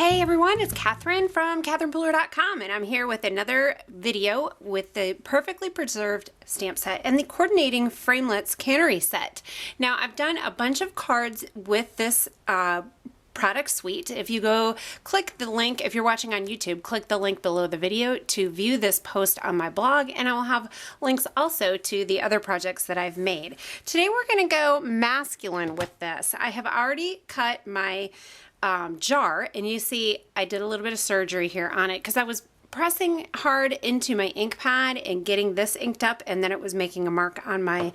Hey everyone, it's Catherine from CatherinePooler.com, and I'm here with another video with the perfectly preserved stamp set and the coordinating framelits cannery set. Now I've done a bunch of cards with this product suite. If you go click the link, if you're watching on YouTube, click the link below the video to view this post on my blog, and I will have links also to the other projects that I've made. Today we're going to go masculine with this. I have already cut my jar, and you see I did a little bit of surgery here on it because I was pressing hard into my ink pad and getting this inked up, and then it was making a mark on my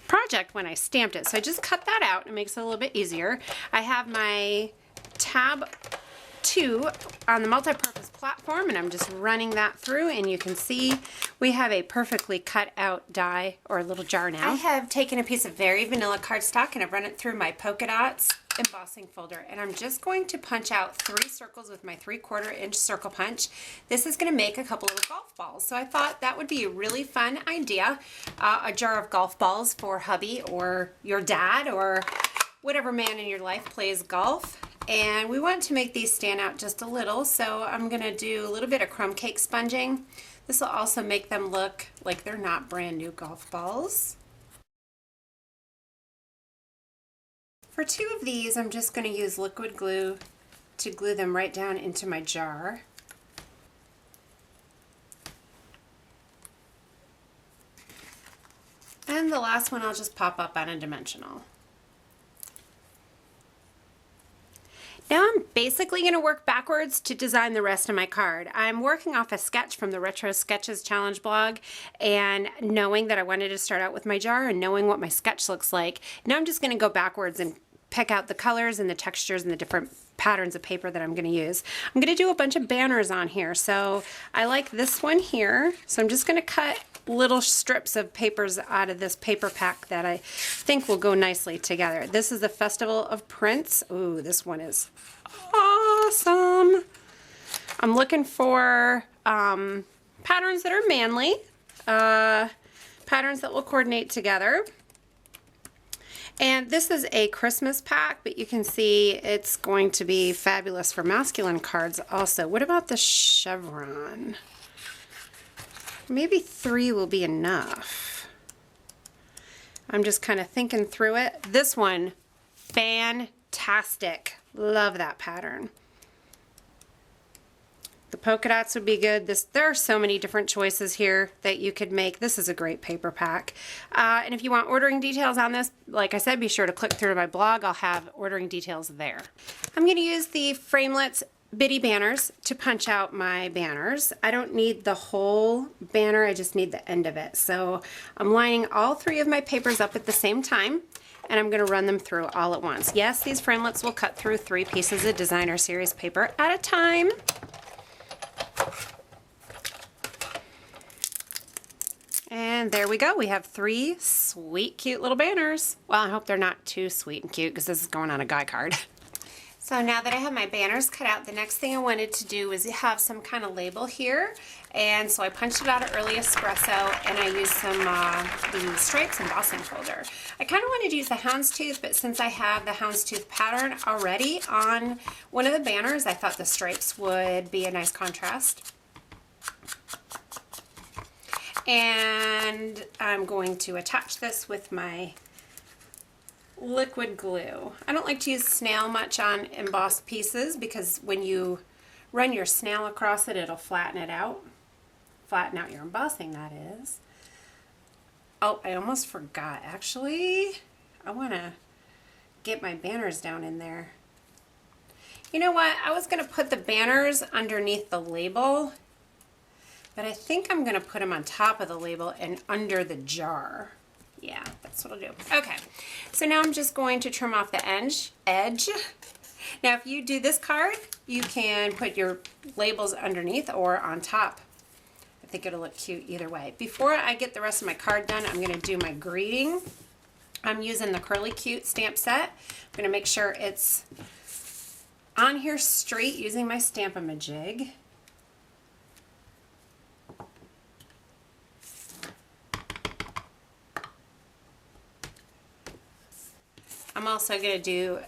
project when I stamped it. So I just cut that out. It makes it a little bit easier. I have my tab 2 on the multi-purpose platform, and I'm just running that through, and you can see we have a perfectly cut out die or little jar now. I have taken a piece of very vanilla cardstock and I've run it through my polka dots embossing folder, and I'm just going to punch out 3 circles with my 3/4 inch circle punch. This is going to make a couple of golf balls, so I thought that would be a really fun idea. A jar of golf balls for hubby or your dad or whatever man in your life plays golf. And we want to make these stand out just a little, so I'm going to do a little bit of crumb cake sponging. This will also make them look like they're not brand new golf balls. For 2 of these, I'm just going to use liquid glue to glue them right down into my jar. And the last one I'll just pop up on a dimensional. Now I'm basically going to work backwards to design the rest of my card. I'm working off a sketch from the Retro Sketches Challenge blog, and knowing that I wanted to start out with my jar and knowing what my sketch looks like, now I'm just going to go backwards and pick out the colors and the textures and the different patterns of paper that I'm going to use. I'm going to do a bunch of banners on here, so I like this one here, so I'm just going to cut little strips of papers out of this paper pack that I think will go nicely together. This is the Festival of Prints. Ooh, this one is awesome. I'm looking for patterns that are manly, patterns that will coordinate together. And this is a Christmas pack, but you can see it's going to be fabulous for masculine cards also. What about the chevron? Maybe 3 will be enough. I'm just kind of thinking through it. This one, fantastic. Love that pattern. The polka dots would be good. There are so many different choices here that you could make. This is a great paper pack. And if you want ordering details on this, like I said, be sure to click through to my blog. I'll have ordering details there. I'm going to use the Framelits bitty banners to punch out my banners. I don't need the whole banner, I just need the end of it. So I'm lining all 3 of my papers up at the same time, and I'm going to run them through all at once. Yes, these framelits will cut through 3 pieces of designer series paper at a time. And there we go. We have 3 sweet, cute little banners. Well, I hope they're not too sweet and cute because this is going on a guy card. So now that I have my banners cut out, the next thing I wanted to do was have some kind of label here. And so I punched it out of Early Espresso, and I used some the stripes embossing folder. I kind of wanted to use the houndstooth, but since I have the houndstooth pattern already on one of the banners, I thought the stripes would be a nice contrast. And I'm going to attach this with my liquid glue. I don't like to use snail much on embossed pieces because when you run your snail across it, it'll flatten it out. Flatten out your embossing, that is. Oh, I almost forgot. Actually, I want to get my banners down in there. You know what? I was going to put the banners underneath the label, but I think I'm going to put them on top of the label and under the jar. Yeah, that's what I'll do. Okay, so now I'm just going to trim off the edge. Now, if you do this card, you can put your labels underneath or on top. I think it'll look cute either way. Before I get the rest of my card done, I'm going to do my greeting. I'm using the Curly Cute stamp set. I'm going to make sure it's on here straight using my Stampin' jig. I'm also going to do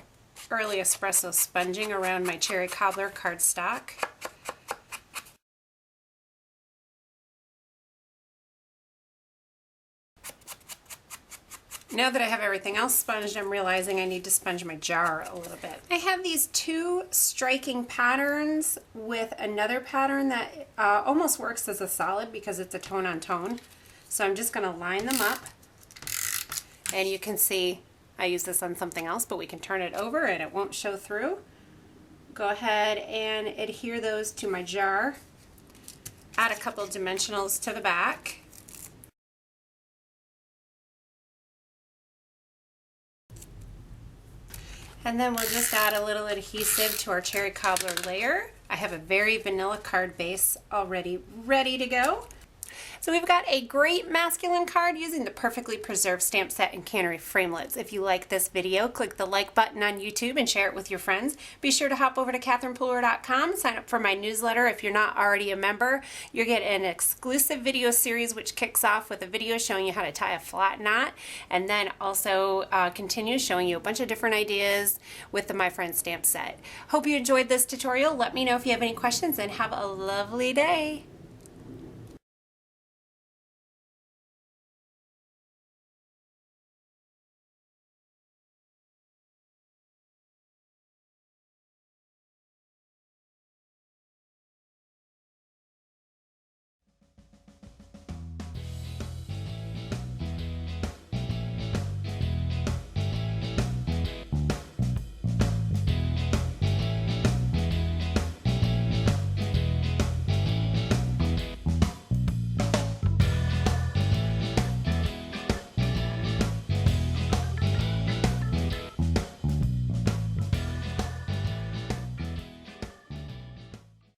early espresso sponging around my cherry cobbler cardstock. Now that I have everything else sponged, I'm realizing I need to sponge my jar a little bit. I have these two striking patterns with another pattern that almost works as a solid because it's a tone on tone. So I'm just going to line them up, and you can see I use this on something else, but we can turn it over and it won't show through. Go ahead and adhere those to my jar. Add a couple dimensionals to the back. And then we'll just add a little adhesive to our cherry cobbler layer. I have a very vanilla card base already ready to go. So we've got a great masculine card using the perfectly preserved stamp set and cannery framelits. If you like this video, click the like button on YouTube and share it with your friends. Be sure to hop over to katherinepooler.com, sign up for my newsletter if you're not already a member. You'll get an exclusive video series which kicks off with a video showing you how to tie a flat knot, and then also continues showing you a bunch of different ideas with the My Friend stamp set. Hope you enjoyed this tutorial. Let me know if you have any questions, and have a lovely day.